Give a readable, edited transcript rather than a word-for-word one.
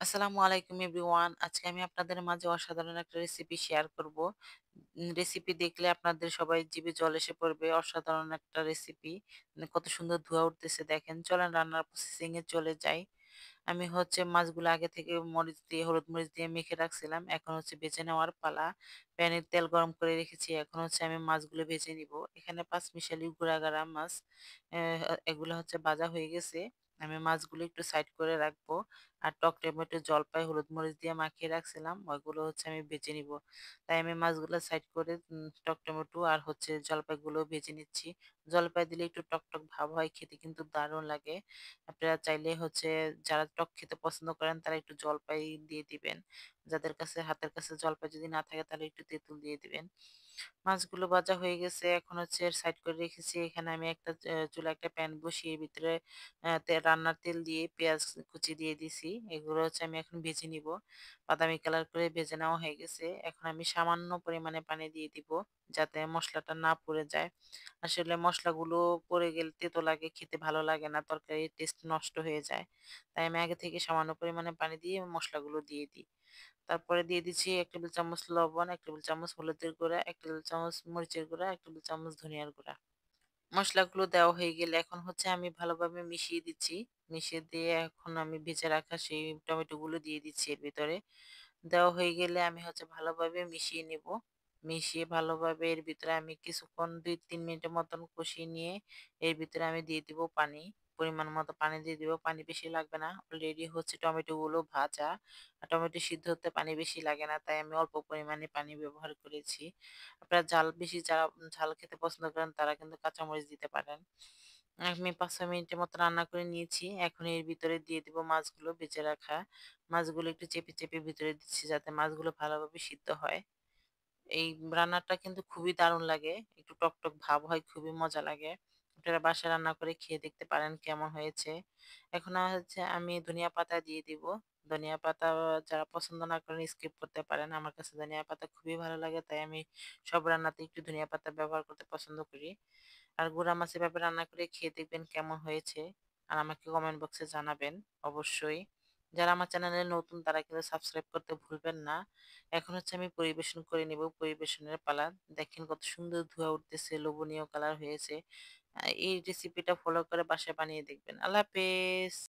আসসালামু আলাইকুম এভরিওয়ান। আজকে আমি আপনাদের মাঝে অসাধারণ একটা রেসিপি শেয়ার করব। রেসিপি দেখলে আপনাদের সবাই জিভে জল এসে পড়বে। অসাধারণ একটা রেসিপি। কত সুন্দর ধোঁয়া উঠতেছে দেখেন। চলেন রান্নার প্রসেসিং এ চলে যাই। আমি মাছগুলো আগে থেকে মরিচ দিয়ে হলুদ মরিচ দিয়ে মেখে রাখছিলাম। এখন ভেজে নেওয়ার পালা। প্যানে তেল গরম করে রেখেছি। এখন আমি মাছগুলো ভেজে নিব। এখানে পাঁচমিশালি গুঁড়া মাছ। এগুলো ভাজা হয়ে গেছে। আমি মাছগুলো একটু সাইড করে রাখবো। আর টক টমেটো, জলপাই, হলুদ মরিচ দিয়ে মাখিয়ে রাখছিলাম। ওইগুলো আমি ভেজে নিব। তাই আমি মাছগুলো সাইড করে টক টমেটো আর জলপাইগুলো ভেজে নিচ্ছি। জলপাই দিলে একটু টক টক ভাব হয়, খেতে কিন্তু দারুণ লাগে। আপনারা চাইলে যারা টক খেতে পছন্দ করেন তারা একটু জলপাই দিয়ে দিবেন। যাদের কাছে হাতের কাছে জলপাই যদি না থাকে তাহলে একটু তেঁতুল দিয়ে দিবেন। মাছগুলো ভাজা হয়ে গেছে। এখন সাইড করে রেখেছি। এখানে আমি চুলায় একটা প্যান বসিয়ে ভিতরে রান্নার তেল দিয়ে পেঁয়াজ কুচি দিয়ে দিছি। এগুলো আমি এখন ভেজে নিব। বাদামি কালার করে ভেজে নেওয়া হয়ে গেছে। এখন আমি সামান্য পরিমাণে পানি দিয়ে দিব যাতে মসলাটা না পুড়ে যায়। আসলে মসলাগুলো পড়ে গেলে তেতো লাগে, খেতে ভালো লাগে না, তরকারির টেস্ট নষ্ট হয়ে যায়। তাই আমি আগে থেকে সামান্য পরিমাণে পানি দিয়ে মসলাগুলো দিয়ে দিই। তারপরে দিয়ে দিচ্ছি ১ টেবিল চামচ লবণ, ১ টেবিল চামচ হলুদের গুঁড়া, ১ টেবিল চামচ মরিচের গুঁড়া, ১ টেবিল চামচ ধনিয়ার গুঁড়া। মসলাগুলো দেওয়া হয়ে গেলে এখন আমি ভালোভাবে মিশিয়ে দিচ্ছি। মিশিয়ে দিয়ে এখন আমি ভেজে রাখা সেই টমেটোগুলো দিয়ে দিচ্ছি এর ভিতরে। দেওয়া হয়ে গেলে আমি ভালোভাবে মিশিয়ে নিব। মিশিয়ে ভালোভাবে এর ভিতরে আমি কিছুক্ষণ ২-৩ মিনিটের মতন কষিয়ে নিয়ে এর ভিতরে আমি দিয়ে দিব পানি। পরিমাণ মতো পানি দিয়ে দিব। পানি বেশি লাগবে না। অলরেডি টমেটোগুলো ভাজা। আর টমেটো সিদ্ধ হতে পানি বেশি লাগে না। তাই আমি অল্প পরিমাণে পানি ব্যবহার করেছি। আপনারা যারা ঝাল খেতে পছন্দ করেন তারা কিন্তু কাঁচামরিচ দিতে পারেন। আমি ৫-৬ মিনিটের মতো রান্না করে নিয়েছি। এখন এর ভিতরে দিয়ে দিব মাছগুলো ভেজে রাখা। মাছগুলো একটু চেপে, চেপে ভিতরে দিচ্ছি যাতে মাছগুলো ভালোভাবে সিদ্ধ হয়। এই রান্নাটা কিন্তু খুবই দারুণ লাগে। একটু টকটক ভাব হয়, খুবই মজা লাগে। আপনারা বাসায় রান্না করে খেয়ে দেখতে পারেন কেমন হয়েছে। এখন আমি ধনিয়া পাতা দিয়ে দিব। ধনিয়া পাতা যারা পছন্দ না করেন স্কিপ করতে পারেন। আমার কাছে ধনিয়া পাতা খুবই ভালো লাগে তাই আমি সব রান্নাতে একটু ধনিয়া পাতা ব্যবহার করতে পছন্দ করি। আর গুঁড়া মাছ এভাবে রান্না করে খেয়ে দেখবেন কেমন হয়েছে। আর আমাকে কমেন্ট বক্সে জানাবেন অবশ্যই। যারা আমার চ্যানেলে নতুন তারা কিন্তু সাবস্ক্রাইব করতে ভুলবেন না। এখন আমি পরিবেশন করে নিব। পরিবেশনের পালা। দেখেন কত সুন্দর ধোঁয়া উঠতেছে, লোভনীয় কালার হয়েছে। এই রেসিপিটা ফলো করে বাসায় বানিয়ে দেখবেন। আল্লাহ হাফেজ।